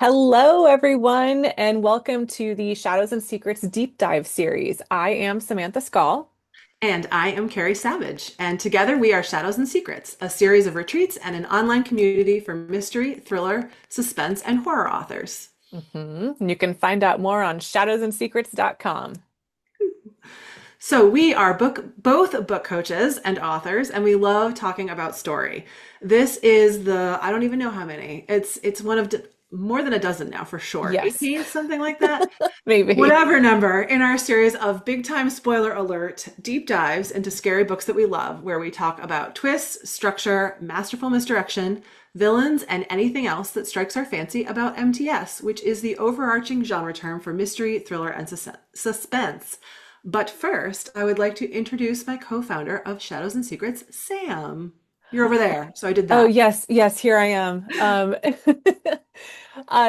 Hello, everyone, and welcome to the Shadows and Secrets Deep Dive series. I am Samantha Skal. And I am Kerry Savage. And together we are Shadows and Secrets, a series of retreats and an online community for mystery, thriller, suspense, and horror authors. You can find out more on shadowsandsecrets.com. So we are both book coaches and authors, and we love talking about story. This is I don't even know how many. It's one of more than a dozen now for sure. Yes, 18, something like that. maybe. Whatever number in our series of big time spoiler alert deep dives into scary books that we love, where we talk about twists, structure, masterful misdirection, villains, and anything else that strikes our fancy about MTS, which is the overarching genre term for mystery, thriller, and suspense. But first, I would like to introduce my co founder of Shadows and Secrets, Sam. You're over there, so I did Oh, that. yes, yes, here I am.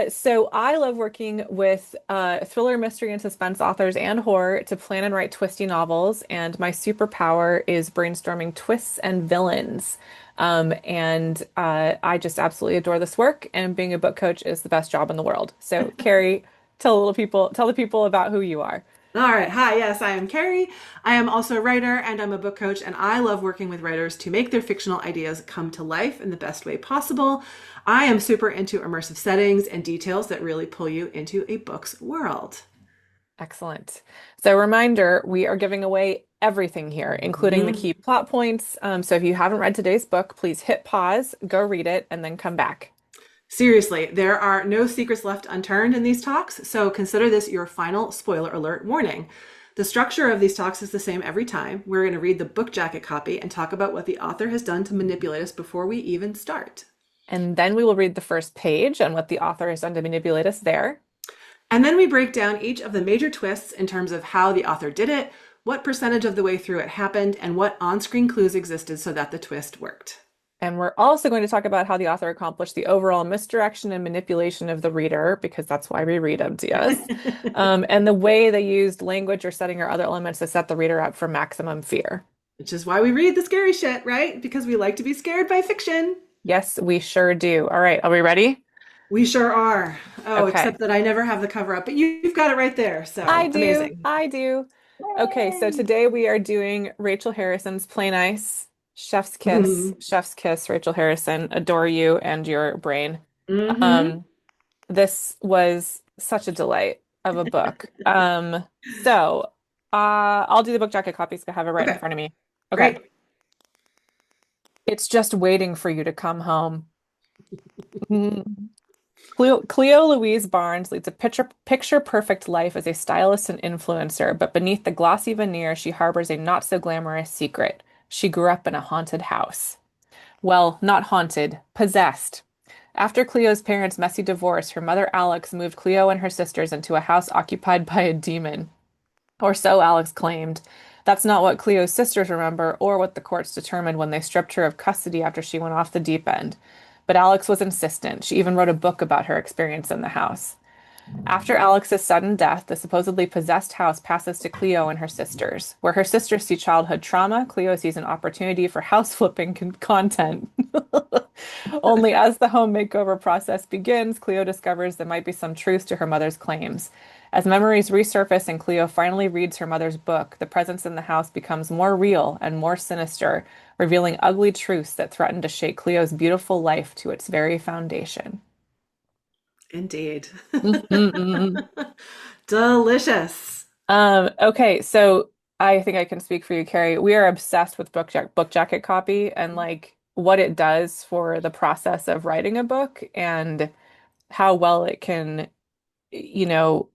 So I love working with thriller, mystery, and suspense authors and horror to plan and write twisty novels. And my superpower is brainstorming twists and villains. And I just absolutely adore this work. And being a book coach is the best job in the world. So, Carrie, tell the people about who you are. All right. Hi. Yes, I am Carrie. I am also a writer and I'm a book coach, and I love working with writers to make their fictional ideas come to life in the best way possible. I am super into immersive settings and details that really pull you into a book's world. Excellent. So, reminder, we are giving away everything here, including the Mhm. key plot points. So, if you haven't read today's book, please hit pause, go read it, and then come back. Seriously, there are no secrets left unturned in these talks, so consider this your final spoiler alert warning. The structure of these talks is the same every time. We're going to read the book jacket copy and talk about what the author has done to manipulate us before we even start. And then we will read the first page and what the author has done to manipulate us there. And then we break down each of the major twists in terms of how the author did it, what percentage of the way through it happened, and what on screen clues existed so that the twist worked. And we're also going to talk about how the author accomplished the overall misdirection and manipulation of the reader, because that's why we read MTS, and the way they used language or setting or other elements to set the reader up for maximum fear. Which is why we read the scary shit, right? Because we like to be scared by fiction. Yes, we sure do. All right, are we ready? We sure are. Oh, Okay. except that I never have the cover up, but you've got it right there. I So do. amazing. I do. Okay, so Yay! today we are doing Rachel Harrison's Plain Ice, Chef's Kiss, Rachel Harrison, Adore You and Your Brain. Mm-hmm. Um, this was such a delight of a book. I'll do the book jacket copy so I have it right in Okay, front of me. Okay. great. It's just waiting for you to come home. Mm. Cleo Louise Barnes leads a picture perfect life as a stylist and influencer, but beneath the glossy veneer, she harbors a not so glamorous secret. She grew up in a haunted house. Well, not haunted, possessed. After Cleo's parents' messy divorce, her mother Alex moved Cleo and her sisters into a house occupied by a demon. Or so Alex claimed. That's not what Cleo's sisters remember or what the courts determined when they stripped her of custody after she went off the deep end. But Alex was insistent. She even wrote a book about her experience in the house. After Alex's sudden death, the supposedly possessed house passes to Cleo and her sisters. Where her sisters see childhood trauma, Cleo sees an opportunity for house flipping content. Only as the home makeover process begins, Cleo discovers there might be some truth to her mother's claims. As memories resurface and Cleo finally reads her mother's book, the presence in the house becomes more real and more sinister, revealing ugly truths that threaten to shake Cleo's beautiful life to its very foundation. Indeed. Mm-mm-mm. Delicious. Okay, so I think I can speak for you, Carrie. We are obsessed with book jacket copy and like what it does for the process of writing a book and how well it can, you know,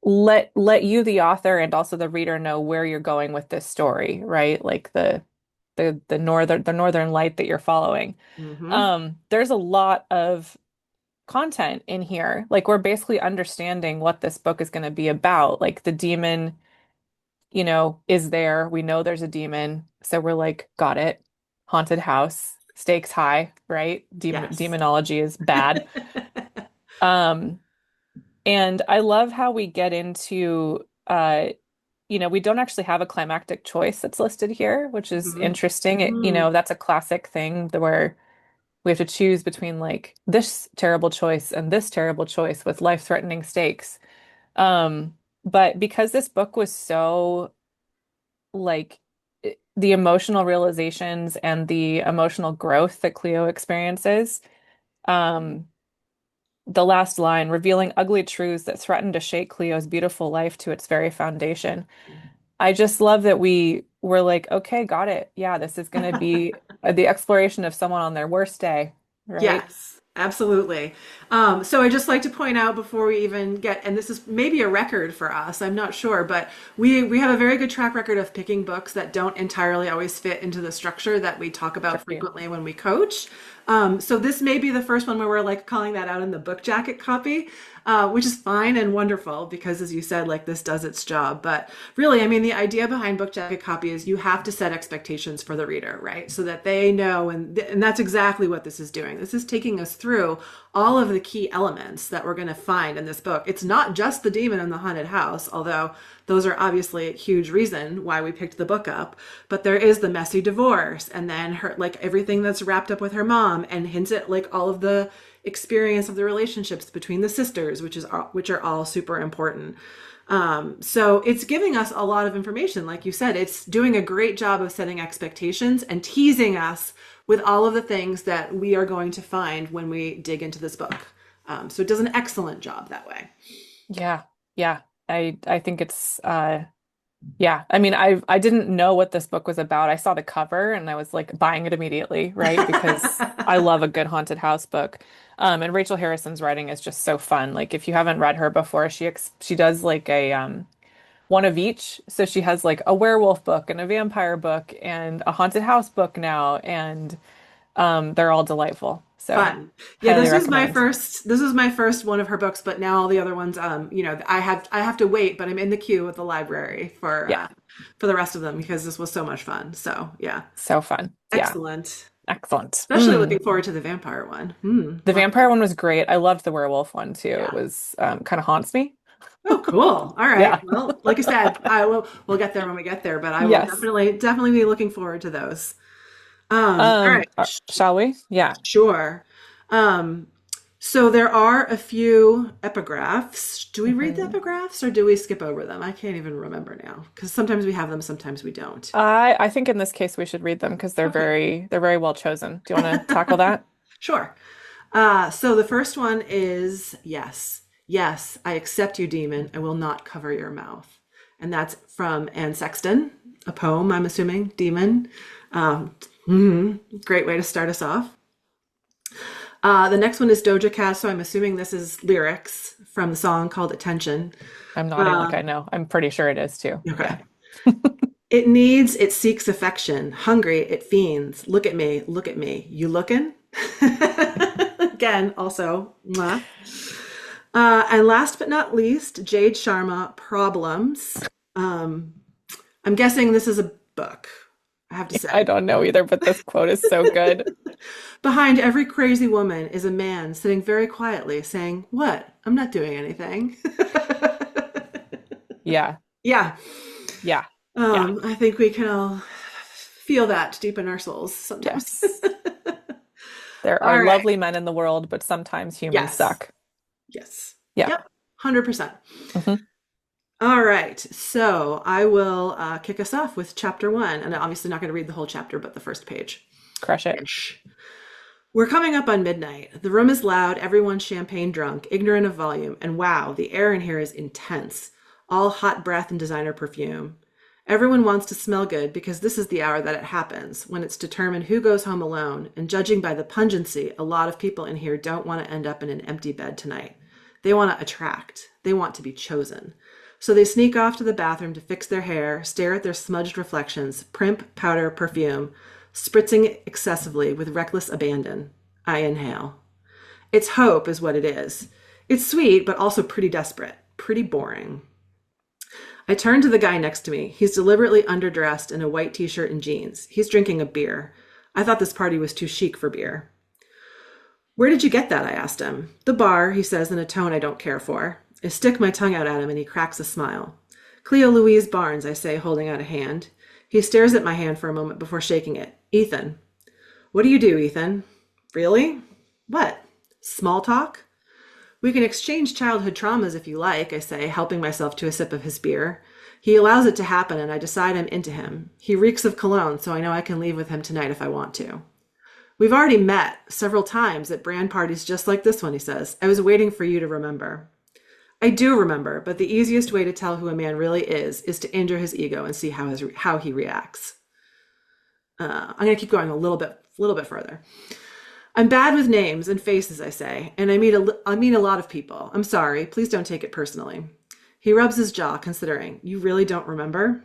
let you, the author, and also the reader know where you're going with this story, right? Like the northern light that you're following. Hmm. There's a lot of content in here. Like we're basically understanding what this book is going to be about. Like the demon, is there. We know there's a demon. So we're like, got it. Haunted house, stakes high, right? Yes. Demonology is bad. Um, and I love how we get into we don't actually have a climactic choice that's listed here, which is Hmm. interesting. Hmm. That's a classic thing where We have to choose between like this terrible choice and this terrible choice with life-threatening stakes. But because this book was so like the emotional realizations and the emotional growth that Cleo experiences, um, the last line, revealing ugly truths that threaten to shake Cleo's beautiful life to its very foundation. I just love that we were like, okay, got it. Yeah, this is going to be the exploration of someone on their worst day, right? Yes, absolutely. So I just like to point out before we even get, and this is maybe a record for us, I'm not sure, but we have a very good track record of picking books that don't entirely always fit into the structure that we talk about True. frequently when we coach. So this may be the first one where we're like calling that out in the book jacket copy, which is fine and wonderful because, as you said, like this does its job. But really, I mean, the idea behind book jacket copy is you have to set expectations for the reader, right? So that they know, and that's exactly what this is doing. This is taking us through all of the key elements that we're going to find in this book. It's not just the demon in the haunted house, although those are obviously a huge reason why we picked the book up. But there is the messy divorce, and then her like everything that's wrapped up with her mom, and hints at like all of the experience of the relationships between the sisters, which are all super important. So it's giving us a lot of information. Like you said, it's doing a great job of setting expectations and teasing us with all of the things that we are going to find when we dig into this book. So it does an excellent job that way. Yeah. Yeah. I think it's yeah. I mean, I didn't know what this book was about. I saw the cover and I was like buying it immediately, right? Because I love a good haunted house book. And Rachel Harrison's writing is just so fun. Like if you haven't read her before, she does like a one of each. So she has like a werewolf book and a vampire book and a haunted house book now, and they're all delightful. So Fun. Yeah, highly recommend. this was my first one of her books, but now all the other ones, I have to wait, but I'm in the queue at the library Yeah, for the rest of them because this was so much fun. So yeah, so fun. Yeah, excellent. excellent. Especially looking forward to the vampire one. The Love vampire it. one was great. I loved the werewolf one too. It Yeah. was kind of haunts me. Oh, cool. All right. Yeah. Well, like I said, we'll get there when we get there, but I will Yes. definitely be looking forward to those. All right. Shall we? Yeah. Sure. Um, so there are a few epigraphs. Do we read the Mhm. epigraphs or do we skip over them? I can't even remember now because sometimes we have them, sometimes we don't. I think in this case we should read them because Okay, they're very well chosen. Do you want to tackle that? sure. So the first one is yes, yes, I accept you, demon. I will not cover your mouth. And that's from Anne Sexton, a poem, I'm assuming, Demon. Um, Great way to start us off. The next one is Doja Cat, so I'm assuming this is lyrics from the song called Attention. I'm nodding like Uh, I know. I'm pretty sure it is too. okay. Yeah. It needs, it seeks affection. Hungry, it fiends. Look at me, look at me. You looking? Again, also, mwah. And last but not least, Jade Sharma, Problems. Um, I'm guessing this is a book, I have to I say. don't know either, but this quote is so good. Behind every crazy woman is a man sitting very quietly saying, what? I'm not doing anything. Yeah. Yeah. Yeah. Yeah. I think we can all feel that deep in our souls sometimes. Yes. There All are right. lovely men in the world, but sometimes humans Yes. suck. Yes. Yeah. Yep. 100%. Hmm. All right. So I will kick us off with chapter one. And I'm obviously not going to read the whole chapter, but the first page. Crush it. Ish. We're coming up on midnight. The room is loud, everyone's champagne drunk, ignorant of volume, and wow, the air in here is intense. All hot breath and designer perfume. Everyone wants to smell good because this is the hour that it happens, when it's determined who goes home alone, and judging by the pungency, a lot of people in here don't want to end up in an empty bed tonight. They want to attract. They want to be chosen. So they sneak off to the bathroom to fix their hair, stare at their smudged reflections, primp, powder, perfume, spritzing excessively with reckless abandon. I inhale. It's hope, is what it is. It's sweet, but also pretty desperate, pretty boring. I turn to the guy next to me. He's deliberately underdressed in a white t shirt and jeans. He's drinking a beer. I thought this party was too chic for beer. Where did you get that? I asked him. The bar, he says in a tone I don't care for. I stick my tongue out at him and he cracks a smile. Cleo Louise Barnes, I say, holding out a hand. He stares at my hand for a moment before shaking it. Ethan. What do you do, Ethan? Really? What? Small talk? We can exchange childhood traumas if you like, I say, helping myself to a sip of his beer. He allows it to happen, and I decide I'm into him. He reeks of cologne, so I know I can leave with him tonight if I want to. We've already met several times at brand parties just like this one, he says. I was waiting for you to remember. I do remember, but the easiest way to tell who a man really is to injure his ego and see how he reacts. I'm going to keep going a little bit further. I'm bad with names and faces, I say, and I mean a lot of people. I'm sorry. Please don't take it personally. He rubs his jaw, considering. You really don't remember?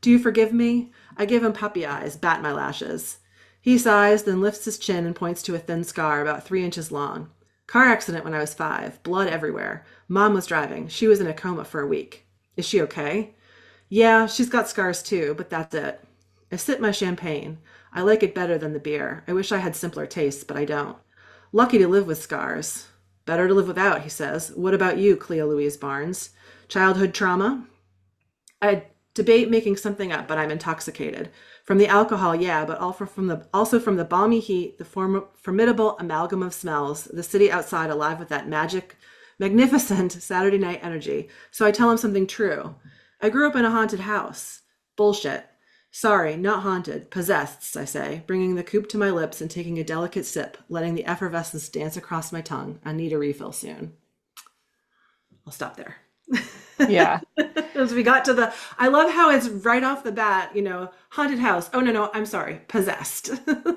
Do you forgive me? I give him puppy eyes, bat my lashes. He sighs, then lifts his chin and points to a thin scar about 3 inches long. Car accident when I was 5. Blood everywhere. Mom was driving. She was in a coma for a week. Is she okay? Yeah, she's got scars too, but that's it. I sip my champagne. I like it better than the beer. I wish I had simpler tastes, but I don't. Lucky to live with scars. Better to live without, he says. What about you, Cleo Louise Barnes? Childhood trauma? I debate making something up, but I'm intoxicated. From the alcohol, yeah, but also from the balmy heat, the formidable amalgam of smells, the city outside alive with that magnificent Saturday night energy. So I tell him something true. I grew up in a haunted house. Bullshit. Sorry, not haunted. Possessed, I say, bringing the coupe to my lips and taking a delicate sip, letting the effervescence dance across my tongue. I need a refill soon. I'll stop there. Yeah. As we got to I love how it's right off the bat, haunted house. Oh, no, I'm sorry, possessed.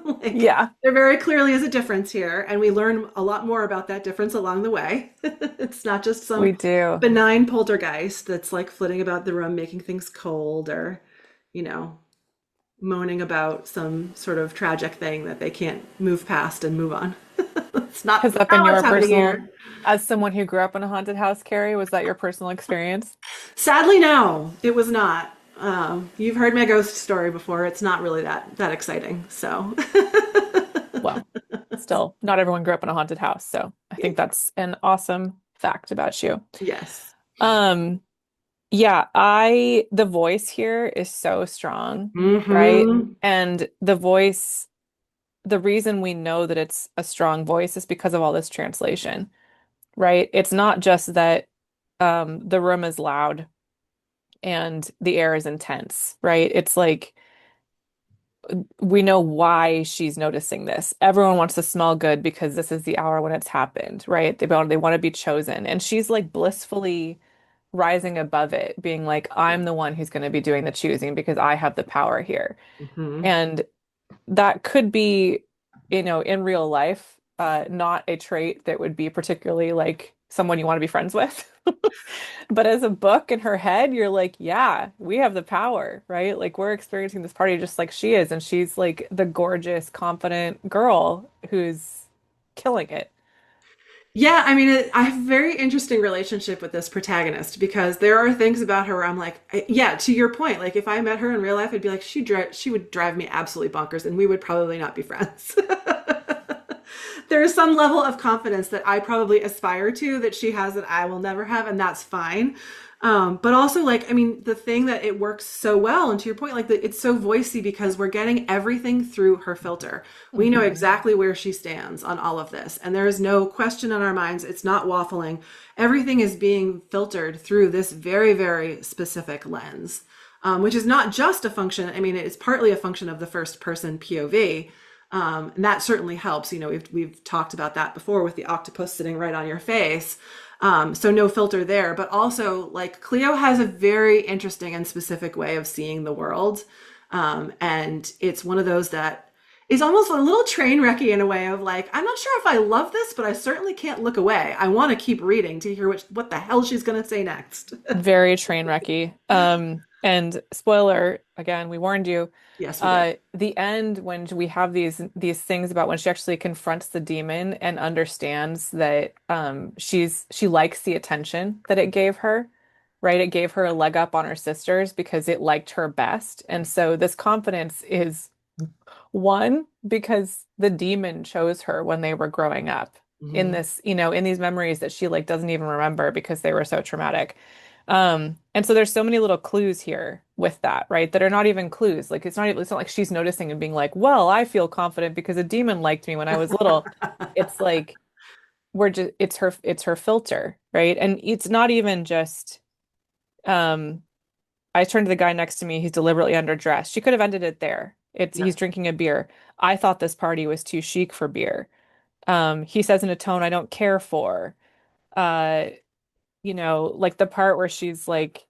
Like, Yeah, there very clearly is a difference here, and we learn a lot more about that difference along the way. It's not just we some do. benign poltergeist that's like flitting about the room, making things cold, or, you know, moaning about some sort of tragic thing that they can't move past and move on. It's Has not that been what's your happening personal, here. as someone who grew up in a haunted house, Carrie, was that your personal experience? Sadly, no, it was not. You've heard my ghost story before. It's not really that exciting. So, Well, still, not everyone grew up in a haunted house, so I think that's an awesome fact about you. yes. Um, yeah, the voice here is so strong, right? Hmm. And the reason we know that it's a strong voice is because of all this translation, right? It's not just that the room is loud and the air is intense, right? It's like we know why she's noticing this. Everyone wants to smell good because this is the hour when it's happened, right? They want to be chosen. And she's like blissfully rising above it, being like, I'm the one who's going to be doing the choosing because I have the power here. Hmm. And that could be, in real life, not a trait that would be particularly like someone you want to be friends with. But as a book in her head, you're like, yeah, we have the power, right? Like we're experiencing this party just like she is, and she's like the gorgeous, confident girl who's killing it. Yeah, I mean, I have a very interesting relationship with this protagonist because there are things about her where I'm like, yeah, to your point, like if I met her in real life, I'd be like, she would drive me absolutely bonkers, and we would probably not be friends. There is some level of confidence that I probably aspire to that she has that I will never have, and that's fine. But also, like, I mean, the thing that it works so well, and to your point, like, it's so voicey because we're getting everything through her filter. We know Mhm. exactly where she stands on all of this, and there is no question in our minds. It's not waffling. Everything is being filtered through this very, very specific lens, which is not just a function. I mean, it's partly a function of the first person POV. And that certainly helps. We've talked about that before with the octopus sitting right on your face. So no filter there, but also like Cleo has a very interesting and specific way of seeing the world. And it's one of those that is almost a little train wrecky in a way of like, I'm not sure if I love this, but I certainly can't look away. I want to keep reading to hear what the hell she's going to say next. Very train wrecky. And spoiler, again, we warned you. Yes, we did. The end when we have these things about when she actually confronts the demon and understands that she likes the attention that it gave her, right? It gave her a leg up on her sisters because it liked her best. And so this confidence is one, because the demon chose her when they were growing up in Hmm. this, in these memories that she like doesn't even remember because they were so traumatic. And so there's so many little clues here with that, right? That are not even clues. Like it's not like she's noticing and being like, well, I feel confident because a demon liked me when I was little. It's like we're just it's her filter, right? And it's not even just um I turned to the guy next to me, he's deliberately underdressed. She could have ended it there. It's Yeah. he's drinking a beer. I thought this party was too chic for beer. He says in a tone I don't care for. Uh, like the part where she's like,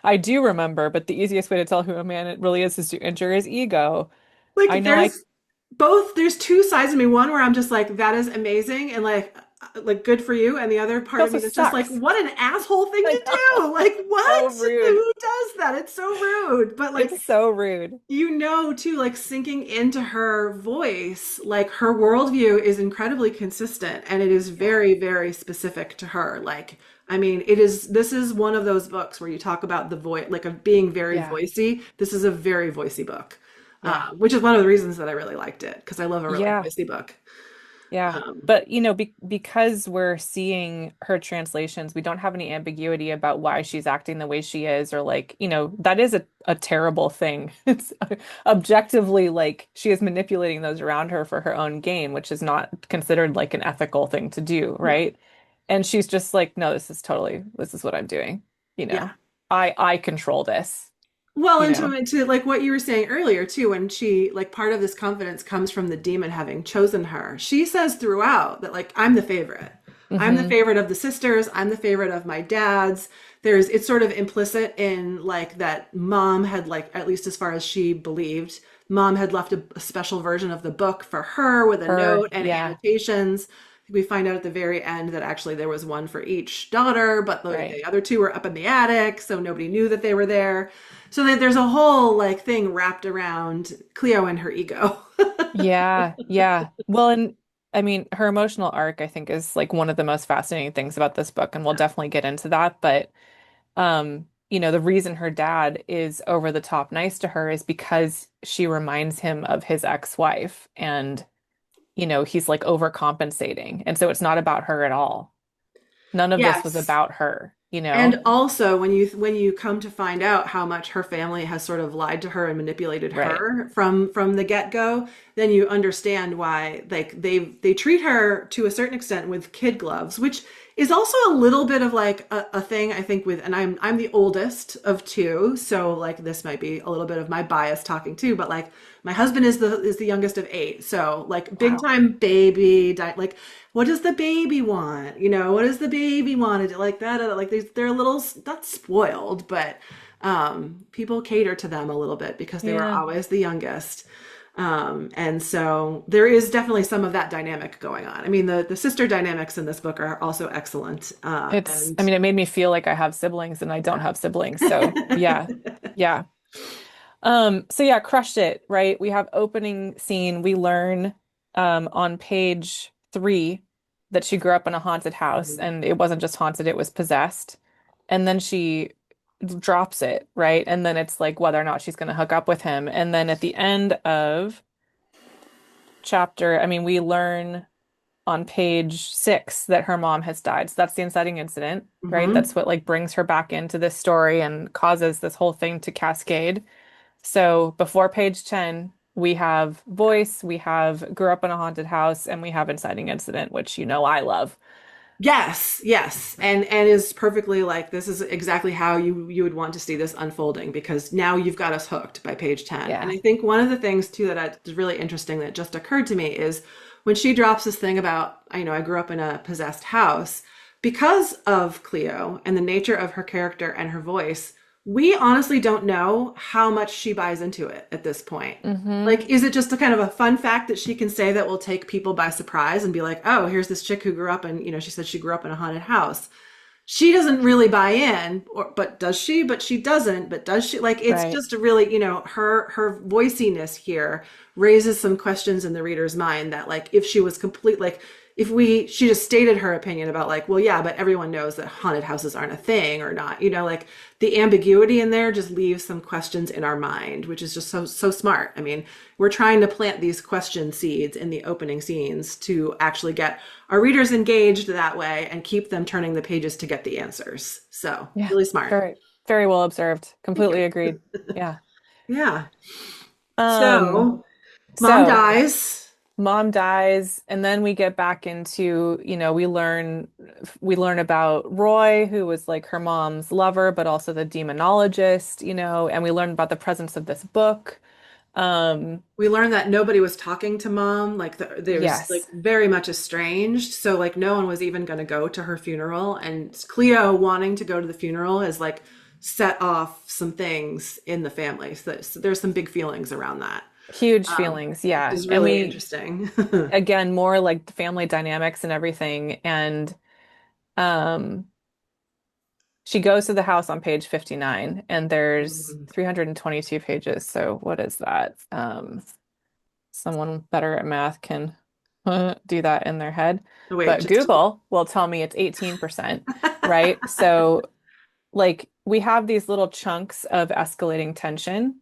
I do remember, but the easiest way to tell who a man it really is to injure his ego. I Like know I there's two sides of me. One where I'm just like, that is amazing and like good for you. And the other It part of also me that's just like, sucks. what an asshole thing I to know. do. Like So what? rude. Who does that? It's so rude. But like It's so rude. too, like sinking into her voice, like her worldview is incredibly consistent and it is Yeah. very, very specific to her. Like, I mean, this is one of those books where you talk about the voice, like of being very Yeah. voicey. This is a very voicey book, Yeah. which is one of the reasons that I really liked it because I love a really Yeah. voicey book. Yeah. Um, But, because we're seeing her translations, we don't have any ambiguity about why she's acting the way she is, or like, that is a terrible thing. It's objectively like she is manipulating those around her for her own gain, which is not considered like an ethical thing to do, no, right? And she's just like, no, this is what I'm doing. You yeah. know, I control this, Well, you and know. to like what you were saying earlier too, when she like part of this confidence comes from the demon having chosen her. She says throughout that like I'm the favorite. I'm the Hmm. favorite of the sisters. I'm the favorite of my dad's. It's sort of implicit in like that mom had like at least as far as she believed, mom had left a special version of the book for her with a Her, note and yeah, annotations. We find out at the very end that actually there was one for each daughter, but right. the other two were up in the attic, so nobody knew that they were there. So there's a whole like thing wrapped around Cleo and her ego. Yeah, yeah. Well, and I mean, her emotional arc, I think, is like one of the most fascinating things about this book, and we'll definitely get into that. But the reason her dad is over the top nice to her is because she reminds him of his ex-wife, and he's like overcompensating. And so it's not about her at all. None of this was Yes. about her. And also when you come to find out how much her family has sort of lied to her and manipulated Right. her from the get-go, then you understand why like they treat her to a certain extent with kid gloves, which is also a little bit of like a thing I think with and I'm the oldest of two, so like this might be a little bit of my bias talking too, but like my husband is the youngest of eight, so like big Wow. time baby like what does the baby want? What does the baby want to do? Like that, like they're a little not spoiled, but people cater to them a little bit because they were Yeah. always the youngest. And so there is definitely some of that dynamic going on. I mean, the sister dynamics in this book are also excellent. I mean, it made me feel like I have siblings and I don't have siblings. So yeah. Yeah. So yeah, crushed it, right? We have opening scene. We learn on page 3 that she grew up in a haunted house and it wasn't just haunted, it was possessed. And then she drops it, right? And then it's like whether or not she's gonna hook up with him. And then at the end of chapter, I mean, we learn on page 6 that her mom has died. So that's the inciting incident, right? Hmm. That's what like brings her back into this story and causes this whole thing to cascade. So before page 10, we have voice, we have grew up in a haunted house, and we have inciting incident, which I love. Yes, yes, and is perfectly like this is exactly how you would want to see this unfolding because now you've got us hooked by page 10. And Yeah. I think one of the things too is really interesting that just occurred to me is when she drops this thing about, I grew up in a possessed house because of Cleo and the nature of her character and her voice, we honestly don't know how much she buys into it at this point. Hmm. Like, is it just a kind of a fun fact that she can say that will take people by surprise and be like, oh, here's this chick who grew up in, she said she grew up in a haunted house. She doesn't really buy in, but does she? But she doesn't. But does she? Like, it's Right. just a really, her voiciness here raises some questions in the reader's mind that, like, if she was complete, like, if she just stated her opinion about like, well, yeah, but everyone knows that haunted houses aren't a thing or not, like the ambiguity in there just leaves some questions in our mind, which is just so smart. I mean, we're trying to plant these question seeds in the opening scenes to actually get our readers engaged that way and keep them turning the pages to get the answers. So Yeah, really smart. very, very well observed. Thank you. Completely agreed. Yeah. Yeah. Um, So mom so dies. mom dies, and then we get back into, we learn about Roy, who was like her mom's lover, but also the demonologist, and we learn about the presence of this book. Um, We learned that nobody was talking to mom. Like there was like yes, very much estranged. So like no one was even going to go to her funeral. And Cleo wanting to go to the funeral has like set off some things in the family. So there's some big feelings around that, huge um, feelings. which Yeah. is And really we, interesting. again, more like the family dynamics and everything. And um, she goes to the house on page 59, and there's 322 pages. So what is that? Someone better at math can do that in their head. Wait, But just Google will tell me it's 18%, right? So like we have these little chunks of escalating tension.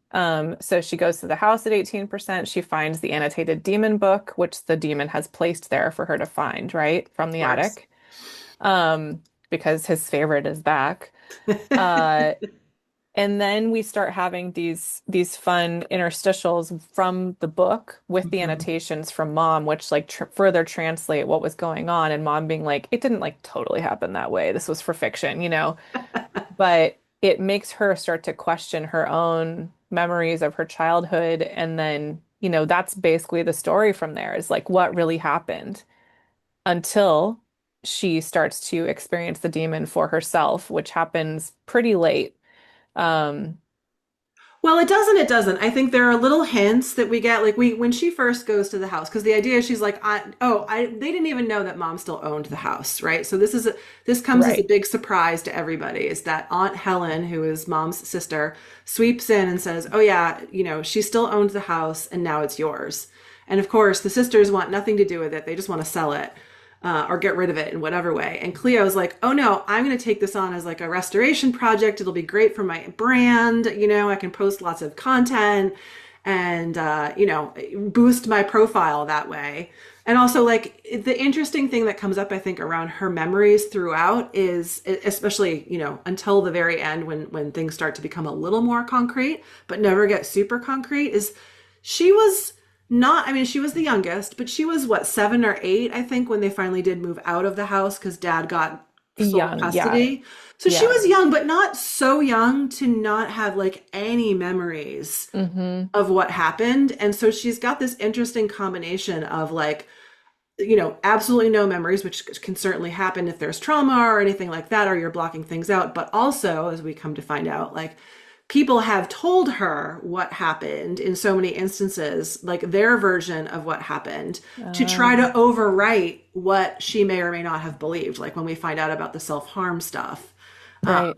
So she goes to the house at 18%. She finds the annotated demon book, which the demon has placed there for her to find, right? From of the course. attic. Because his favorite is back. Uh, and then we start having these fun interstitials from the book with the Mhm. annotations from mom, which like tr further translate what was going on, and mom being like, it didn't like totally happen that way. This was for fiction, But it makes her start to question her own memories of her childhood, and then, that's basically the story from there is like what really happened until she starts to experience the demon for herself, which happens pretty late. Um, Well, it doesn't. It doesn't. I think there are little hints that we get, like we when she first goes to the house, because the idea is she's like, they didn't even know that mom still owned the house, right? So this comes as a right. big surprise to everybody. Is that Aunt Helen, who is mom's sister, sweeps in and says, "Oh yeah, she still owns the house, and now it's yours." And of course, the sisters want nothing to do with it. They just want to sell it. Or get rid of it in whatever way. And Cleo's like, oh no, I'm going to take this on as like a restoration project. It'll be great for my brand. I can post lots of content and, boost my profile that way. And also, like, the interesting thing that comes up, I think, around her memories throughout is, especially, until the very end when things start to become a little more concrete, but never get super concrete, is she was not, I mean, she was the youngest, but she was what, 7 or 8, I think, when they finally did move out of the house because dad got sole Young, yeah. custody. So she Yeah. was young, but not so young to not have like any memories Hmm. of what happened. And so she's got this interesting combination of like, absolutely no memories, which can certainly happen if there's trauma or anything like that, or you're blocking things out. But also, as we come to find out, like people have told her what happened in so many instances, like their version of what happened, to try to Um, overwrite what she may or may not have believed. Like when we find out about the self harm stuff, uh, right.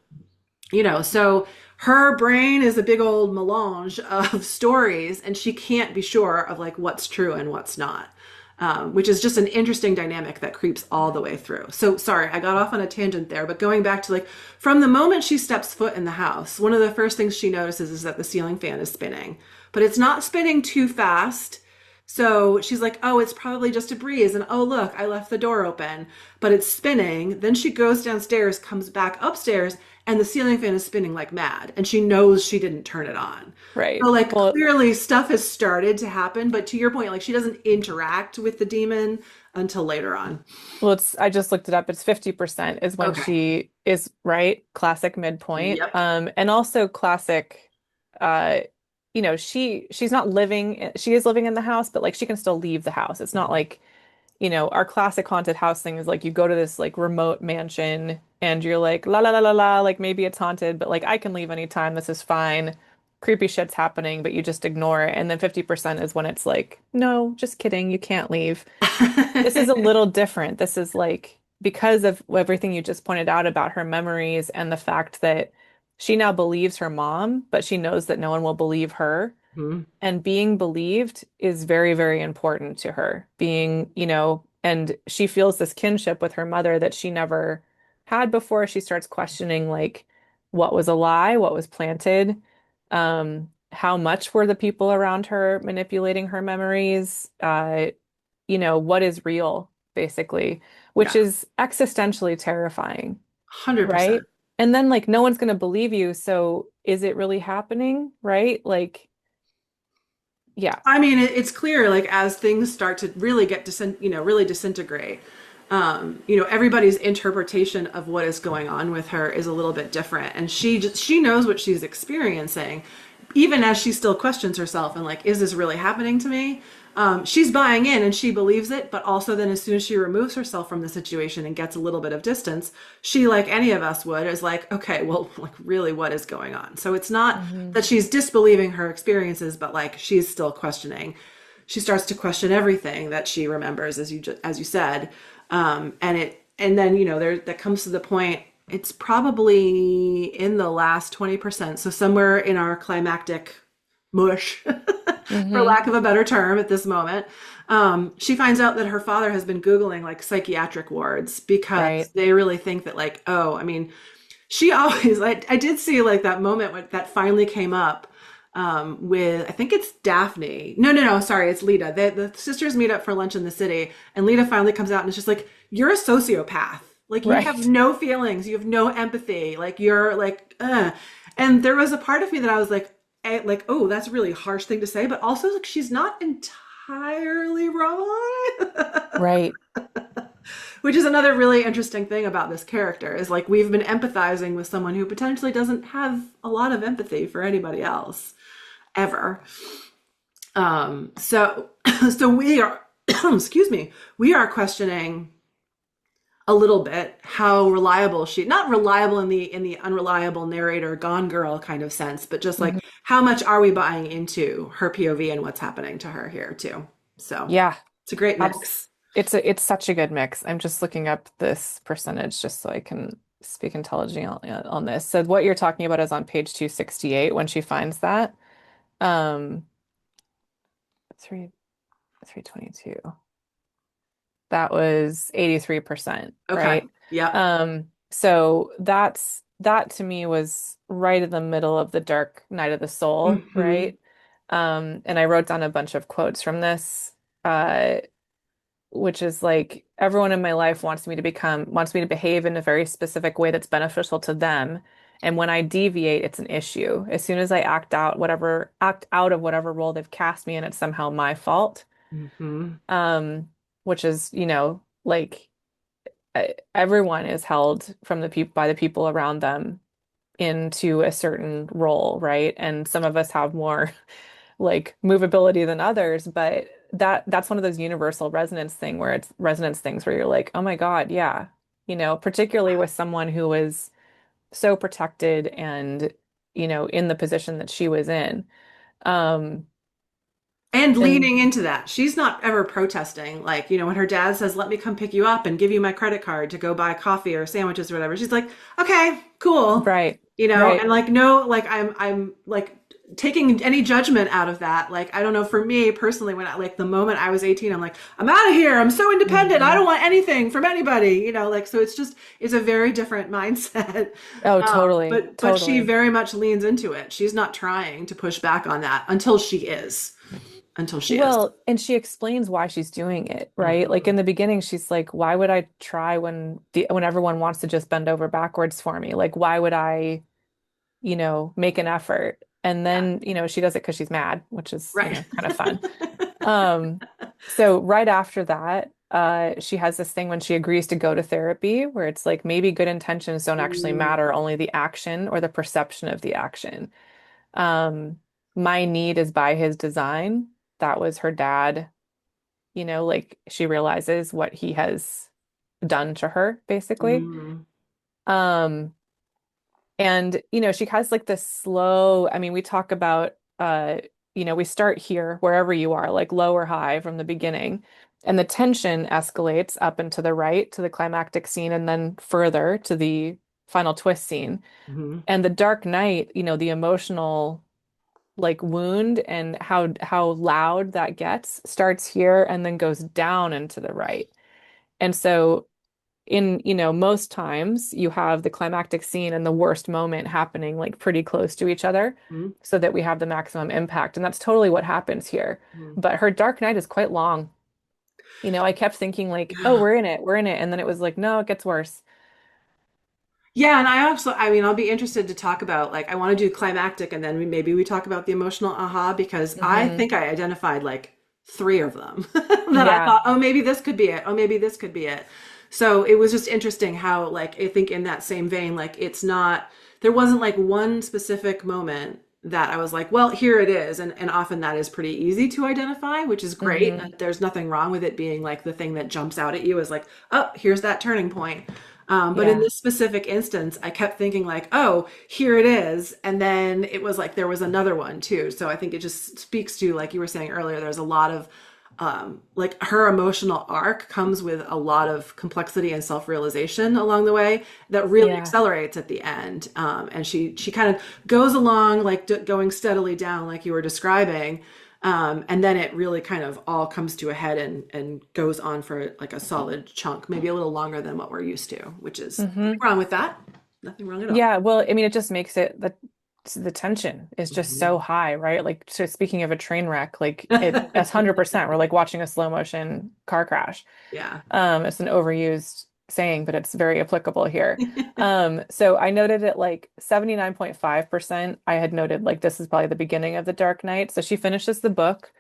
so her brain is a big old melange of stories, and she can't be sure of like what's true and what's not. Which is just an interesting dynamic that creeps all the way through. So sorry, I got off on a tangent there, but going back to like from the moment she steps foot in the house, one of the first things she notices is that the ceiling fan is spinning, but it's not spinning too fast. So she's like, oh, it's probably just a breeze. And oh, look, I left the door open, but it's spinning. Then she goes downstairs, comes back upstairs, and the ceiling fan is spinning like mad. And she knows she didn't turn it on. Right. So, like, Well, clearly stuff has started to happen. But to your point, like, she doesn't interact with the demon until later on. I just looked it up. It's 50% is when Okay. she is right, classic midpoint. Yep. And also classic, uh, she's not living, she is living in the house, but like she can still leave the house. It's not like, our classic haunted house thing is like you go to this like remote mansion and you're like, la la la la la, like maybe it's haunted, but like I can leave anytime. This is fine. Creepy shit's happening, but you just ignore it. And then 50% is when it's like, no, just kidding, you can't leave. This is a little different. This is like because of everything you just pointed out about her memories and the fact that she now believes her mom, but she knows that no one will believe her. Hmm. And being believed is very, very important to her. Being, And she feels this kinship with her mother that she never had before. She starts questioning like what was a lie, what was planted, how much were the people around her manipulating her memories, what is real, basically, which Yeah. is existentially terrifying, 100%. right? And then like no one's going to believe you, so is it really happening, right? Like, yeah. I mean, it's clear, like as things start to really really disintegrate. Everybody's interpretation of what is going on with her is a little bit different, and she knows what she's experiencing, even as she still questions herself and like, is this really happening to me? She's buying in and she believes it, but also then as soon as she removes herself from the situation and gets a little bit of distance, she, like any of us would, is like, okay, well, like really, what is going on? So it's not Hmm. that she's disbelieving her experiences, but like she's still questioning. She starts to question everything that she remembers, as you said, and then there that comes to the point. It's probably in the last 20%, so somewhere in our climactic mush, for Hmm. lack of a better term, at this moment. She finds out that her father has been Googling like psychiatric wards because Right. they really think that, like, oh, I mean, she always, I did see like that moment that finally came up with, I think it's Daphne. No, no, no, sorry, it's Lita. The sisters meet up for lunch in the city, and Lita finally comes out and it's just like, you're a sociopath. Like, you have Right. no feelings, you have no empathy. Like, you're like, And there was a part of me that I was like, oh, that's a really harsh thing to say, but also like she's not entirely wrong. Right. Which is another really interesting thing about this character is like we've been empathizing with someone who potentially doesn't have a lot of empathy for anybody else ever. So so we are excuse me, we are questioning a little bit how reliable she, not reliable in the unreliable narrator gone girl kind of sense, but just like Mhm. how much are we buying into her POV and what's happening to her here too. So Yeah. it's a great Abs mix. it's such a good mix. I'm just looking up this percentage just so I can speak intelligently on this. So what you're talking about is on page 268 when she finds that. Um, 3 322. That was 83%, Okay. right? Yep. So that to me was right in the middle of the dark night of the soul, Hmm. right? And I wrote down a bunch of quotes from this. Which is like everyone in my life wants me to behave in a very specific way that's beneficial to them. And when I deviate, it's an issue. As soon as I act out of whatever role they've cast me in, it's somehow my fault. Hmm. Which is, like everyone is held from the people by the people around them into a certain role, right? And some of us have more like movability than others, but that's one of those universal resonance things where you're like, oh my God, yeah. Particularly with someone who was so protected and, in the position that she was in. Um, And and leaning into that. She's not ever protesting. Like, when her dad says, let me come pick you up and give you my credit card to go buy coffee or sandwiches or whatever, she's like, okay, cool. right, And right. like, no, like I'm like taking any judgment out of that. Like, I don't know, for me personally, when like the moment I was 18, I'm like, I'm out of here. I'm so independent. I Hmm. don't want anything from anybody, like, so it's a very different mindset. Oh, totally, But she totally. very much leans into it. She's not trying to push back on that until she is. Well, and she explains why she's doing it, right? Like in Mhm. the beginning, she's like, why would I try when everyone wants to just bend over backwards for me? Like, why would I, make an effort? And Yeah. then, she does it because she's mad, which is, Right. kind of fun. Um, so right after that, she has this thing when she agrees to go to therapy where it's like maybe good intentions don't actually Mm, matter, only the action or the perception of the action. My need is by his design. That was her dad, like she realizes what he has done to her, basically. mm, Um, and she has like this slow, I mean, we talk about we start here wherever you are, like low or high from the beginning. And the tension escalates up and to the right to the climactic scene and then further to the final twist scene. mhm, And the Dark Knight, the emotional like wound and how loud that gets starts here and then goes down and to the right. And so in, most times you have the climactic scene and the worst moment happening like pretty close to each other Mhm. so that we have the maximum impact. And that's totally what happens here. Mhm. But her Dark Knight is quite long. I kept thinking like, oh, Yeah. we're in it. And then it was like, no, it gets worse. Yeah, and I mean, I'll be interested to talk about like I want to do climactic and then maybe we talk about the emotional aha because I Hmm. think I identified like three of them that I Yeah. thought, oh, maybe this could be it. Oh, maybe this could be it. So it was just interesting how like I think in that same vein, like it's not there wasn't like one specific moment that I was like, well, here it is. And often that is pretty easy to identify, which is great. Hmm. There's nothing wrong with it being like the thing that jumps out at you is like, oh, here's that turning point. But in Yeah. this specific instance, I kept thinking like, oh, here it is. And then it was like there was another one too. So I think it just speaks to, like you were saying earlier, there's a lot of like her emotional arc comes with a lot of complexity and self-realization along the way that really Yeah. accelerates at the end. And she kind of goes along like going steadily down, like you were describing. And then it really kind of all comes to a head and goes on for like a solid chunk, maybe a little longer than what we're used to, which is nothing Hmm. wong with that. Nothing wrong at all. Yeah. Well, I mean, it just makes it the tension is just Mhm. so high, right? Like, so speaking of a train wreck, like it's 100%. We're like watching a slow motion car crash. Yeah. It's an overused saying, but it's very applicable here. So I noted it like 79.5%. I had noted like this is probably the beginning of the Dark Knight. So she finishes the book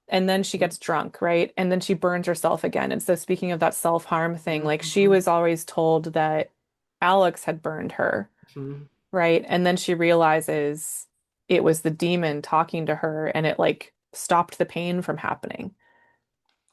and then she gets drunk, right? And then she burns herself again. And so speaking of that self-harm thing, like she Mhm. was always told that Alex had burned her, Mhm. right? And then she realizes it was the demon talking to her and it like stopped the pain from happening.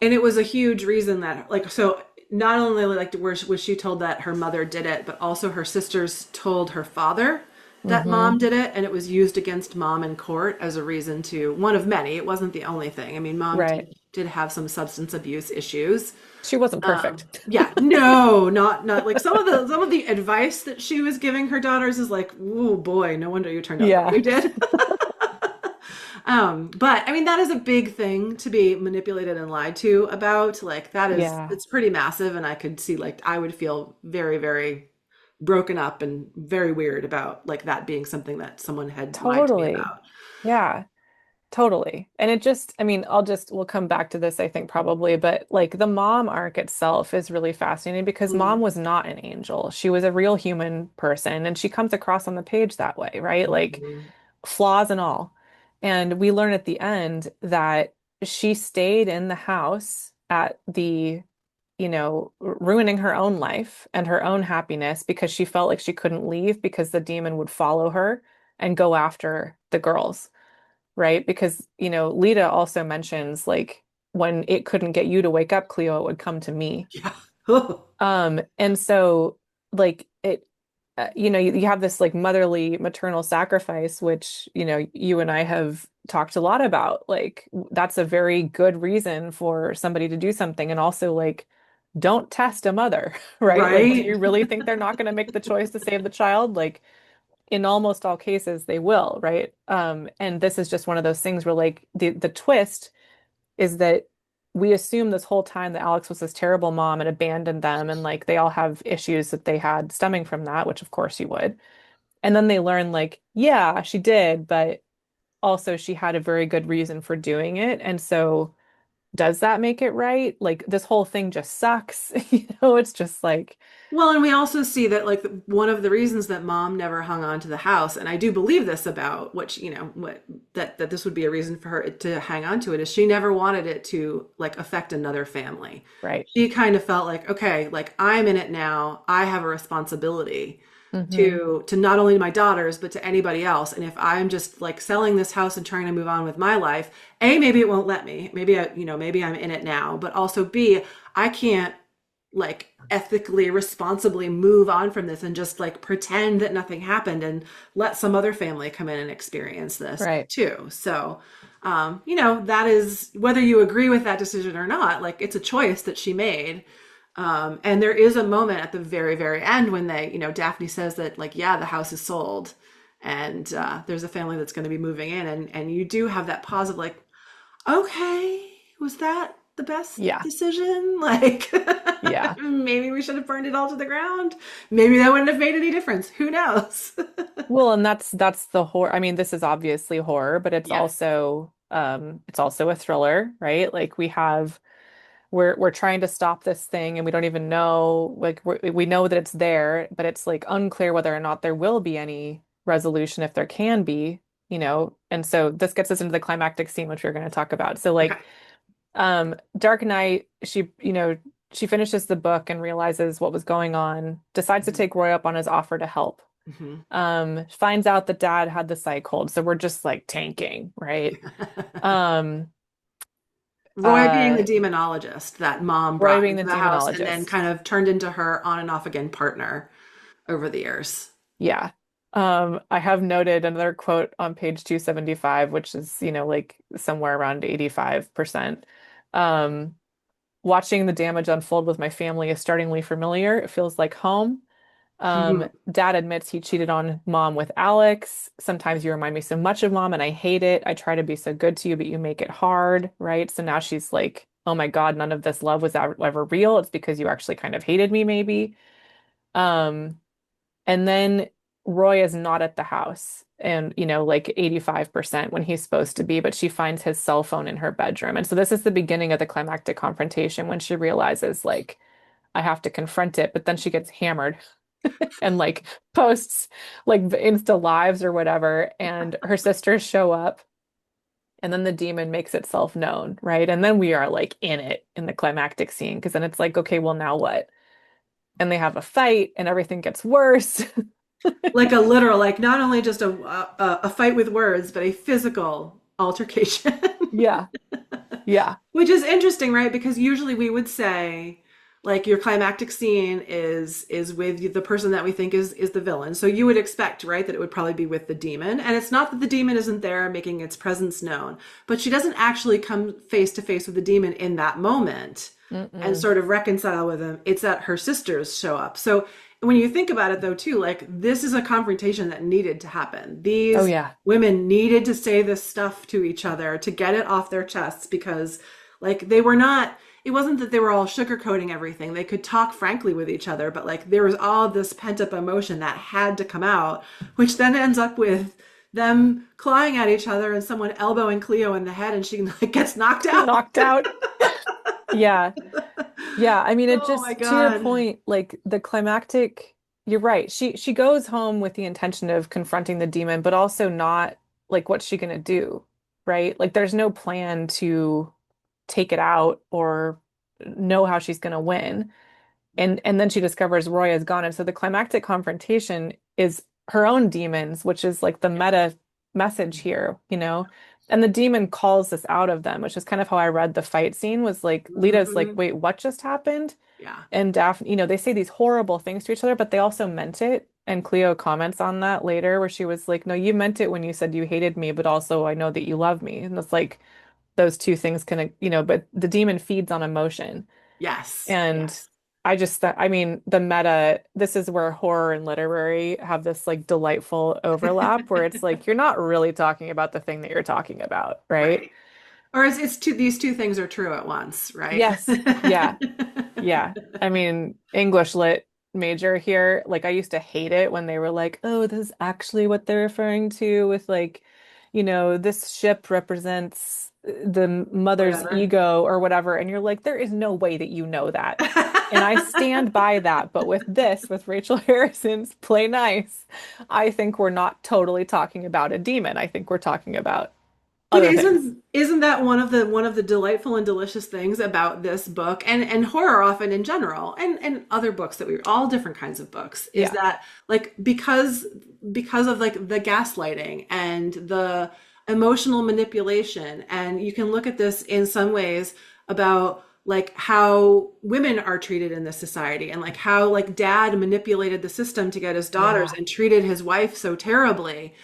And it was a huge reason that like so not only like was she told that her mother did it, but also her sisters told her father that Hmm. mom did it, and it was used against mom in court as a reason to one of many. It wasn't the only thing. I mean, mom Right. did have some substance abuse issues. She wasn't perfect. Yeah, no, not like some of the advice that she was giving her daughters is like, oh boy, no wonder you turned out the way Yeah. you did. But I mean, that is a big thing to be manipulated and lied to about. Like that is, Yeah. it's pretty massive. And I could see like I would feel very, very broken up and very weird about like that being something that someone had lied to me Totally. about. Yeah, totally. And it just, I mean, we'll come back to this, I think, probably, but like the mom arc itself is really fascinating because mom Mm, was not an angel. She was a real human person and she comes across on the page that way, right? Like mhm. flaws and all. And we learn at the end that she stayed in the house at the, ruining her own life and her own happiness because she felt like she couldn't leave because the demon would follow her and go after the girls, right? Because, Lita also mentions like when it couldn't get you to wake up, Cleo, it would come to me. Yeah. And so like you have this like motherly maternal sacrifice, which, you and I have talked a lot about. Like that's a very good reason for somebody to do something. And also like don't test a mother, right? Like, do Right. you really think they're not going to make the choice to save the child? Like in almost all cases they will, right? And this is just one of those things where like the twist is that we assume this whole time that Alex was this terrible mom and abandoned them, and like they all have issues that they had stemming from that, which of course you would. And then they learn, like, yeah, she did, but also she had a very good reason for doing it. And so, does that make it right? Like, this whole thing just sucks. It's just like, Well, and we also see that like one of the reasons that mom never hung on to the house, and I do believe this about what what that this would be a reason for her to hang on to it, is she never wanted it to like affect another family. right. She kind of felt like, okay, like I'm in it now, I have a responsibility Hmm. to not only my daughters but to anybody else. And if I'm just like selling this house and trying to move on with my life, A, maybe it won't let me. Maybe maybe I'm in it now, but also B, I can't like ethically responsibly move on from this and just like pretend that nothing happened and let some other family come in and experience this Right. too. So that is whether you agree with that decision or not, like it's a choice that she made. And there is a moment at the very, very end when Daphne says that like, yeah, the house is sold and there's a family that's going to be moving in. And you do have that pause of like, okay, was that the best Yeah. decision? Like, Yeah. maybe we should have burned it all to the ground. Maybe that wouldn't have made any difference. Who knows? Well, and that's the horror. I mean, this is obviously horror, but Yes. it's also a thriller, right? Like we're trying to stop this thing and we don't even know like we know that it's there, but it's like unclear whether or not there will be any resolution if there can be, you know. And so this gets us into the climactic scene, which we're going to talk about. So Okay. like Dark Knight, she finishes the book and realizes what was going on, decides to Mhm. take Roy up on his offer to help. Mhm. Finds out that dad had the psych hold, so we're just like tanking, right? Um, Roy being uh, the demonologist that mom Roy brought being into the the house and then demonologist. kind of turned into her on and off again partner over the years. Yeah. I have noted another quote on page 275, which is, you know, like somewhere around 85%. Um, Watching the damage unfold with my family is startlingly familiar. It feels like home. Dad admits he cheated on mom with Alex. Sometimes you remind me so much of mom and I hate it. I try to be so good to you, but you make it hard, right? So now she's like, oh my God, none of this love was ever real. It's because you actually kind of hated me, maybe. Um, and then Roy is not at the house and, you know, like 85% when he's supposed to be, but she finds his cell phone in her bedroom. And so this is the beginning of the climactic confrontation when she realizes, like, I have to confront it, but then she gets hammered and like posts like the Insta lives or whatever, and her sisters show up, and then the demon makes itself known, right? And then we are like in it in the climactic scene because then it's like, okay, well, now what? And they have a fight, and everything gets worse. Like a literal, like not only just a fight with words, but a physical altercation. Yeah, yeah, Which is interesting, right? Because usually we would say, like, your climactic scene is with the person that we think is the villain. So you would expect, right, that it would probably be with the demon. And it's not that the demon isn't there making its presence known, but she doesn't actually come face to face with the demon in that moment and mm-mm. sort of reconcile with him. It's that her sisters show up. So when you think about it though too, like this is a confrontation that needed to happen. Oh These yeah, women needed to say this stuff to each other to get it off their chests because like they were not, it wasn't that they were all sugarcoating everything. They could talk frankly with each other, but like there was all this pent up emotion that had to come out, which then ends up with them clawing at each other and someone elbowing Cleo in the head and she like gets knocked out. knocked out. Yeah, yeah. I mean, it Oh my just to your God. point, like the climactic, you're right. She goes home with the intention of confronting the demon, but also not like what's she gonna do, right? Like there's no plan to take it out or know how she's gonna win. And then she discovers Roy is gone. And so the climactic confrontation is her own demons, which is like the meta message here, you know? And the demon calls this out of them, which is kind of how I read the fight scene was like Lita's like, Hmm. wait, what just happened? Yeah. And Daphne, you know, they say these horrible things to each other, but they also meant it. And Cleo comments on that later, where she was like, no, you meant it when you said you hated me, but also I know that you love me. And it's like those two things can, you know, but the demon feeds on emotion. Yes. And Yes. I just I mean, the meta, this is where horror and literary have this like delightful overlap where it's like you're not really talking about the thing that you're talking about, right? Right. Or it's two, these two things are true at once, right? Yes. Yeah. Yeah. I mean, English lit major here, like I used to hate it when they were like, "Oh, this is actually what they're referring to with like, you know, this ship represents the mother's Whatever. ego or whatever." And you're like, "There is no way that you know that." And I stand by that. But with this, with Rachel Harrison's Play Nice, I think we're not totally talking about a demon. I think we're talking about But other things. isn't that one of the delightful and delicious things about this book and horror often in general and other books that we all different kinds of books is Yeah. that like because of like the gaslighting and the emotional manipulation and you can look at this in some ways about like how women are treated in this society and like how like dad manipulated the system to get his daughters Yeah. and treated his wife so terribly.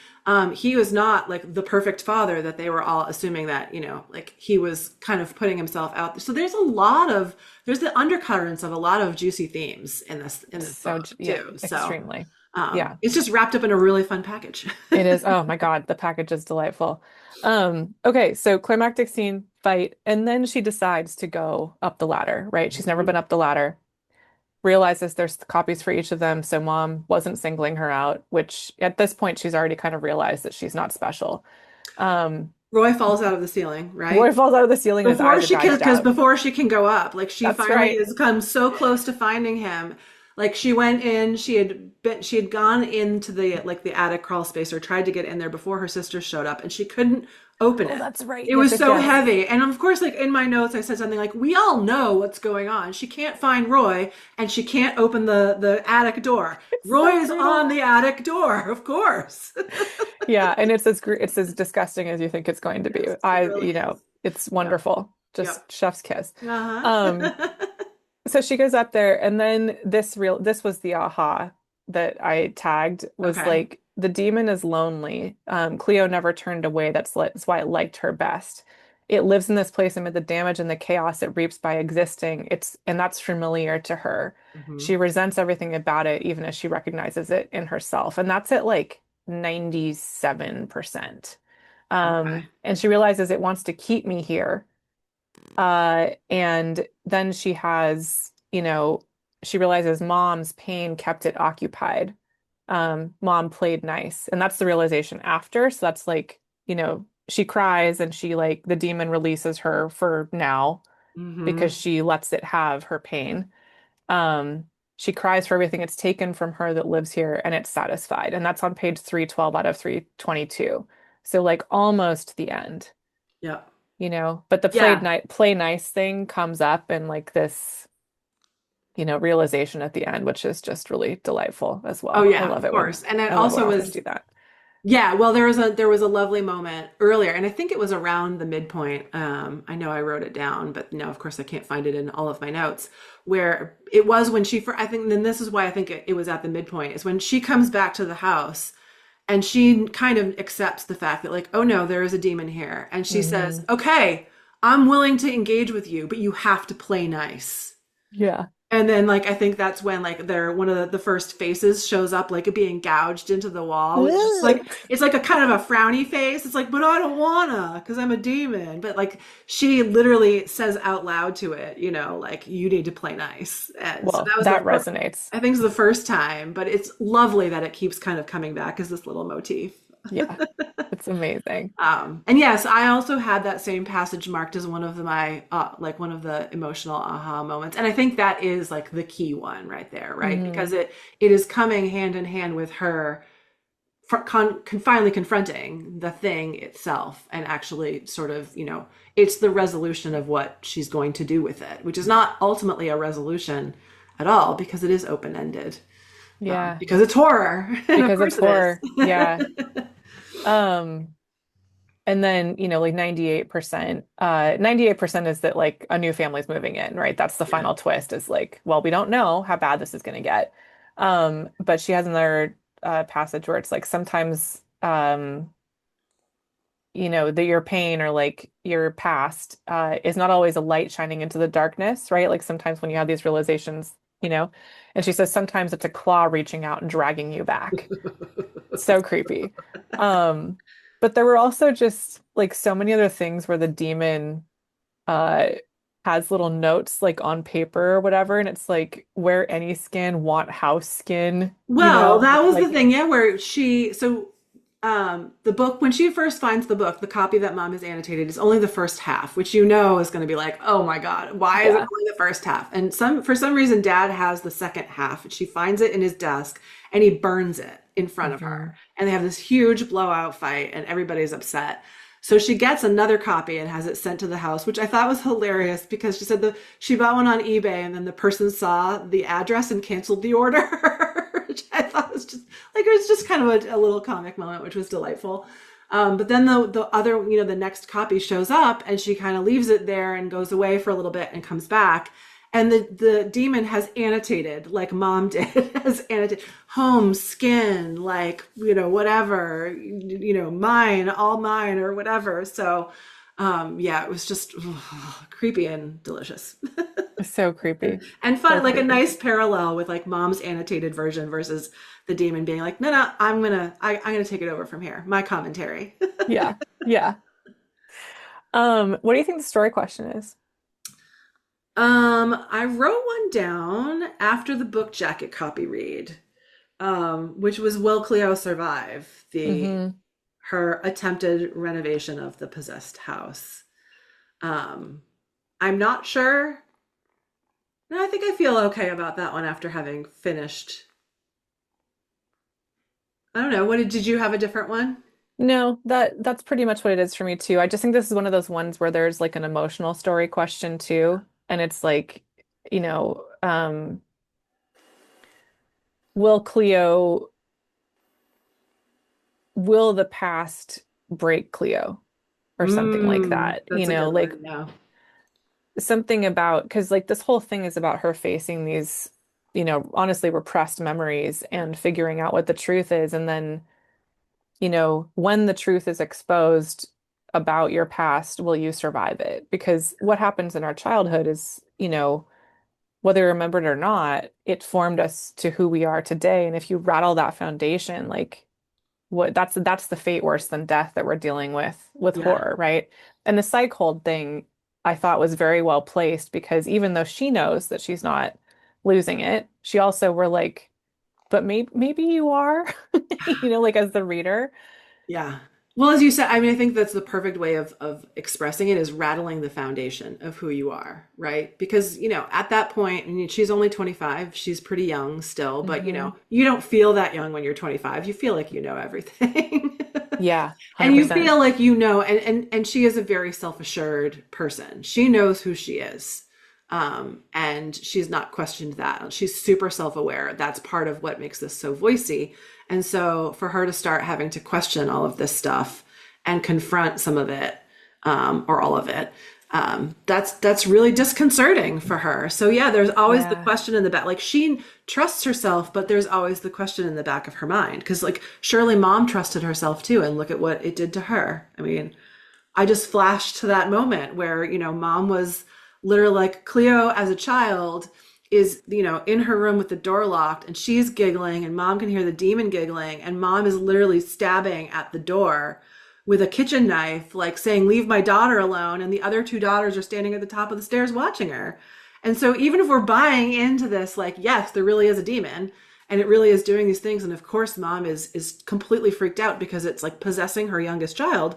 He was not like the perfect father that they were all assuming that, you know, like he was kind of putting himself out there. So there's the undercurrents of a lot of juicy themes in this So, book yeah, too. So extremely. Yeah. it's just wrapped up in a really fun package. It is. Oh my God, the package is delightful. Okay, so climactic scene, fight. And then she decides to go up the ladder, right? She's never Mhm. been up the ladder, realizes there's copies for each of them. So mom wasn't singling her out, which at this point, she's already kind of realized that she's not special. Um, Roy falls out of the ceiling, Roy right? falls out of the ceiling and his Before eyes are she can, gouged because out. before she can go up, like she That's finally right. has come so close to finding him. Like she went in, she had gone into the like the attic crawl space or tried to get in there before her sister showed up, and she couldn't open Oh, it. that's right. It Yes, was yes, so yes. heavy. And of course, like in my notes, I said something like, "We all know what's going on. She can't find Roy, and she can't open the attic door. It's Roy so is on brutal. the attic door, of course." Yeah, and it's as disgusting as you think it's going to be. Yes, it really is. It's Yep. wonderful. Yep. Just chef's kiss. Um, Uh-huh. so she goes up there, and then this was the aha that I tagged was Okay. like the demon is lonely. Cleo never turned away. That's why it liked her best. It lives in this place amid the damage and the chaos it reaps by existing. And that's familiar to her. Hmm. She resents everything about it, even as she recognizes it in herself. And that's at like 97%. Okay. And she realizes it wants to keep me here. And then she realizes mom's pain kept it occupied. Mom played nice. And that's the realization after. So that's like, she cries and she like the demon releases her for now because Hmm. she lets it have her pain. Um, she cries for everything it's taken from her that lives here and it's satisfied. And that's on page 312 out of 322. So like almost the end, Yep. but the Yeah. play nice thing comes up and like this, realization at the end, which is just really delightful as Oh well. yeah, of course. And it I love when also authors was do that. yeah, well there was a lovely moment earlier and I think it was around the midpoint. I know I wrote it down, but no, of course I can't find it in all of my notes where it was when I think then this is why I think it was at the midpoint is when she comes back to the house and she kind of accepts the fact that like, oh no, there is a demon here. And she says, Hmm. "Okay, I'm willing to engage with you, but you have to play nice." Yeah. And then like I think that's when like one of the first faces shows up like being gouged into the wall, which is Ugh. like it's like a kind of a frowny face. It's like, but I don't wanna because I'm a demon. But like she literally says out loud to it, like you need to play nice. And so Well, that was that resonates. I think it's the first time, but it's lovely that it keeps kind of coming back as this little motif. Yeah. It's amazing. And yes, I also had that same passage marked as one of my like one of the emotional aha moments, and I think that is like the key one right there, right? Because Hmm. it is coming hand in hand with her finally confronting the thing itself, and actually sort of it's the resolution of what she's going to do with it, which is not ultimately a resolution at all because it is open ended, Yeah. because it's horror, and of Because it's course it is. horror. Yeah. Um, and then, like 98% is that like a new family's moving in, right? That's the Yeah. final twist is like, well, we don't know how bad this is going to get. But she has another passage where it's like sometimes that your pain or like your past is not always a light shining into the darkness, right? Like sometimes when you have these realizations, and she says sometimes it's a claw reaching out and dragging you back. So creepy. Um, but there were also just like so many other things where the demon uh has little notes like on paper or whatever, and it's like wear any skin, want house skin, Well, that was the like thing, yeah, where the book, when she first finds the book, the copy that mom has annotated is only the first half, which is going to be like, oh my God, why is it yeah. only the first half? And for some reason, dad has the second half. She finds it in his desk and he burns it in front of her. Hmm. And they have this huge blowout fight and everybody's upset. So she gets another copy and has it sent to the house, which I thought was hilarious because she said she bought one on eBay and then the person saw the address and canceled the order, which I thought was just like it was just kind of a little comic moment, which was delightful. But then the other, the next copy shows up and she kind of leaves it there and goes away for a little bit and comes back. And the demon has annotated, like mom did, has annotated home, skin, like, whatever, mine, all mine, or whatever. So, yeah, it was just creepy and delicious. So creepy. And So fun, like a creepy. nice parallel with like mom's annotated version versus the demon being like, no, no, I'm gonna take it over from here. My commentary. Yeah. Yeah. What do you think the story question is? I wrote one down after the book jacket copy read, which was Will Cleo survive the Hmm. her attempted renovation of the possessed house? Um, I'm not sure. No, I think I feel okay about that one after having finished. I don't know. Did you have a different one? No, that's pretty much what it is for me too. I just think this is one of those ones where there's like an emotional story question too, and it's like, you know, will Cleo, will the past break Cleo or something like that? That's a good Like one. Yeah. something about because like this whole thing is about her facing these, honestly repressed memories and figuring out what the truth is, and then when the truth is exposed about your past, will you survive it? Because what happens in our childhood is, whether you remember it or not, it formed us to who we are today. And if you rattle that foundation, like that's the fate worse than death that we're dealing with Yeah. horror, right? And the psych hold thing I thought was very well placed because even though she knows that she's not losing it, she also were like, but maybe you are, like as the reader. Yeah. Well, as you said, I mean, I think that's the perfect way of expressing it is rattling the foundation of who you are, right? Because, at that point, I mean, she's only 25, she's pretty young still, but Hmm. you don't feel that young when you're 25. You feel like you know everything. Yeah, And you 100%. feel like you know, and she is a very self-assured person. She knows who she is. And she's not questioned that. She's super self-aware. That's part of what makes this so voicey. And so for her to start having to question all of this stuff and confront some of it, or all of it, that's really disconcerting for her. So yeah, there's always the Yeah. question in the back. Like she trusts herself, but there's always the question in the back of her mind. Because like surely mom trusted herself too, and look at what it did to her. I mean, I just flashed to that moment where, mom was literally like Cleo as a child is, in her room with the door locked and she's giggling and mom can hear the demon giggling and mom is literally stabbing at the door with a kitchen knife, like saying, leave my daughter alone. And the other two daughters are standing at the top of the stairs watching her. And so even if we're buying into this, like, yes, there really is a demon and it really is doing these things. And of course, mom is completely freaked out because it's like possessing her youngest child,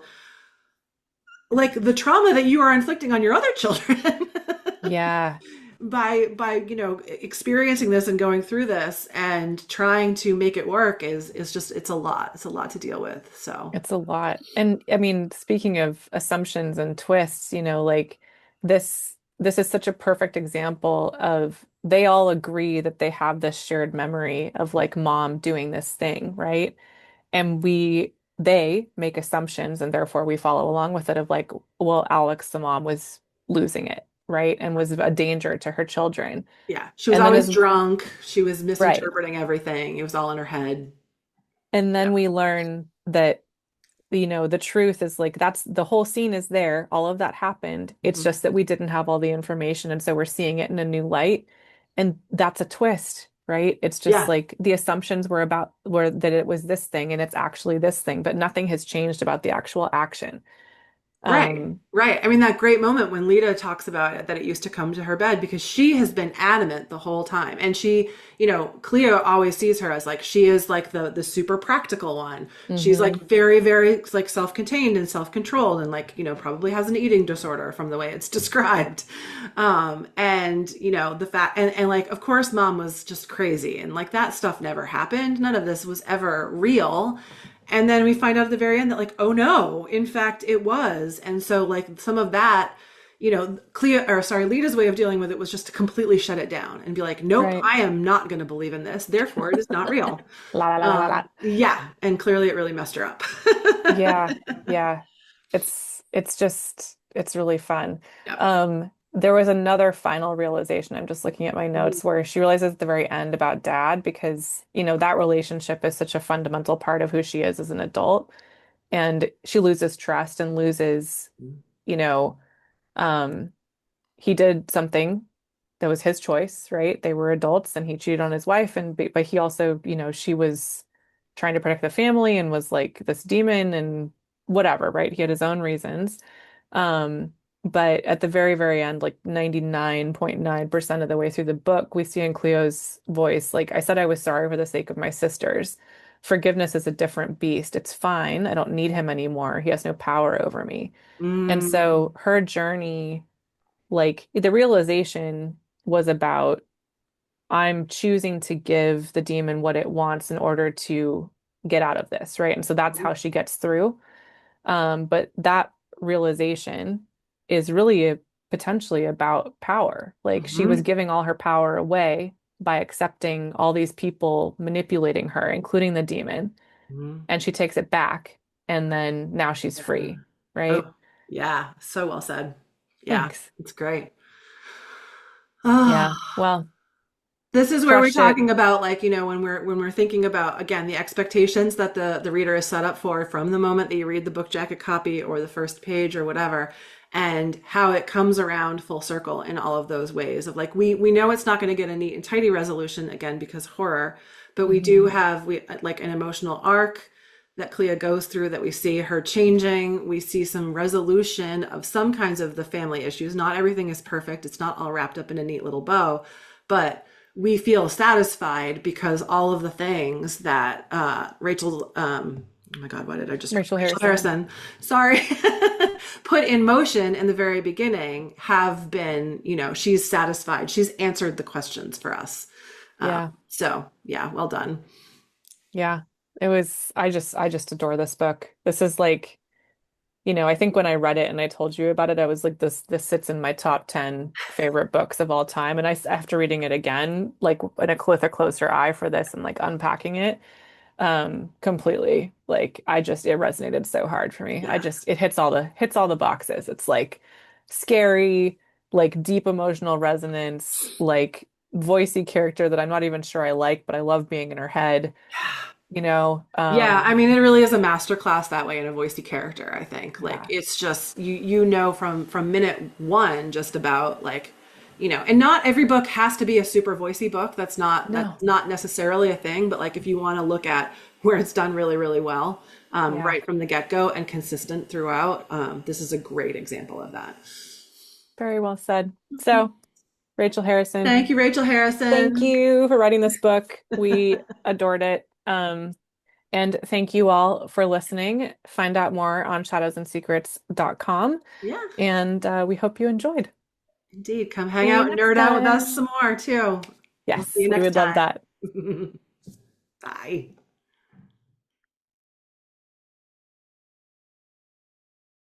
like the trauma that you are inflicting on your other children Yeah. by experiencing this and going through this and trying to make it work is just it's a lot to deal with. So It's a lot. And I mean, speaking of assumptions and twists, like this is such a perfect example of they all agree that they have this shared memory of like mom doing this thing, right? And they make assumptions and therefore we follow along with it of like, well, Alex, the mom, was losing it, right? And was a danger to her children. yeah, she was And then always as drunk, she was right. misinterpreting everything, it was all in her head. And Yeah. then we learn that the truth is like that's the whole scene is there. All of that happened. It's Mhm. just that we didn't have all the information. And so we're seeing it in a new light. And that's a twist, right? It's just Yeah. like the assumptions were that it was this thing and it's actually this thing, but nothing has changed about the actual action. Right, Um, right. I mean, that great moment when Lita talks about it, that it used to come to her bed because she has been adamant the whole time. And she, Cleo always sees her as like, she is like the super practical one. She's like mhm. very, very like self-contained and self-controlled and like, probably has an eating disorder from the way it's described. And, the fact, and like, of course, mom was just crazy and like that stuff never happened. None of this was ever real. And then we find out at the very end that like, oh no, in fact it was. And so like some of that, Lita's way of dealing with it was just to completely shut it down and be like, nope, Right. I am not going to believe in this. Therefore, it is not real. La la la la la la. Yeah. And clearly it really messed her up. Yeah, yeah. It's just it's really fun. Yep. There was another final realization. I'm just looking at my Mhm. notes where she realizes at the very end about dad because, that relationship is such a fundamental part of who she is as an adult. And she loses trust and loses, you know, um, he did something that was his choice, right? They were adults and he cheated on his wife and but he also, she was trying to protect the family and was like this demon and whatever, right? He had his own reasons. But at the very, very end, like 99.9% of the way through the book, we see in Cleo's voice, like I said, I was sorry for the sake of my sisters. Forgiveness is a different beast. It's fine. I don't need him anymore. He has no power over me. And Mm, so her journey, like the realization was about I'm choosing to give the demon what it wants in order to get out of this, right? And so that's how she gets through. But that realization is really potentially about power. Like she was mhm, giving all her power away by accepting all these people manipulating her, including the demon, mhm. and she takes it back, and then now she's Yeah. free, right? Oh, yeah. So well said. Yeah, Thanks. it's great. Yeah. Ah. Well, This is where we're crushed it. talking about, like, when we're thinking about, again, the expectations that the reader is set up for from the moment that you read the book jacket copy or the first page or whatever, and how it comes around full circle in all of those ways of, like, we know it's not going to get a neat and tidy resolution, again, because horror, but we do Mhm. have, we like an emotional arc that Clea goes through, that we see her changing. We see some resolution of some kinds of the family issues. Not everything is perfect. It's not all wrapped up in a neat little bow, but we feel satisfied because all of the things that Rachel, oh my God, what did I just, Rachel Rachel Harrison. Harrison, sorry, put in motion in the very beginning have been, she's satisfied. She's answered the questions for us. Yeah. So yeah, well done. Yeah. It was, I just adore this book. This is like, I think when I read it and I told you about it, I was like, this sits in my top 10 favorite books of all time. And after reading it again, like with a closer eye for this and like unpacking it, completely, like it resonated so hard for me. Yeah. It hits all the boxes. It's like scary, like deep emotional resonance, like voicey character that I'm not even sure I like, but I love being in her head, you know? Yeah, I mean, it really is a masterclass that way in a voicey character, I think. Like, Yeah. it's just from minute one just about, like, and not every book has to be a super voicey book. That's No. not necessarily a thing, but like if you want to look at where it's done really, really well, Yeah. right from the get-go and consistent throughout, this is a great example of that. Very well said. So, Rachel Harrison, Thank you, Rachel thank Harrison. you for writing this book. We adored it. And thank you all for listening. Find out more on shadowsandsecrets.com. Yeah, And we hope you enjoyed. indeed. Come hang See you out and next nerd out with us time. some more too. We'll see Yes, you we next would love time. that. Bye.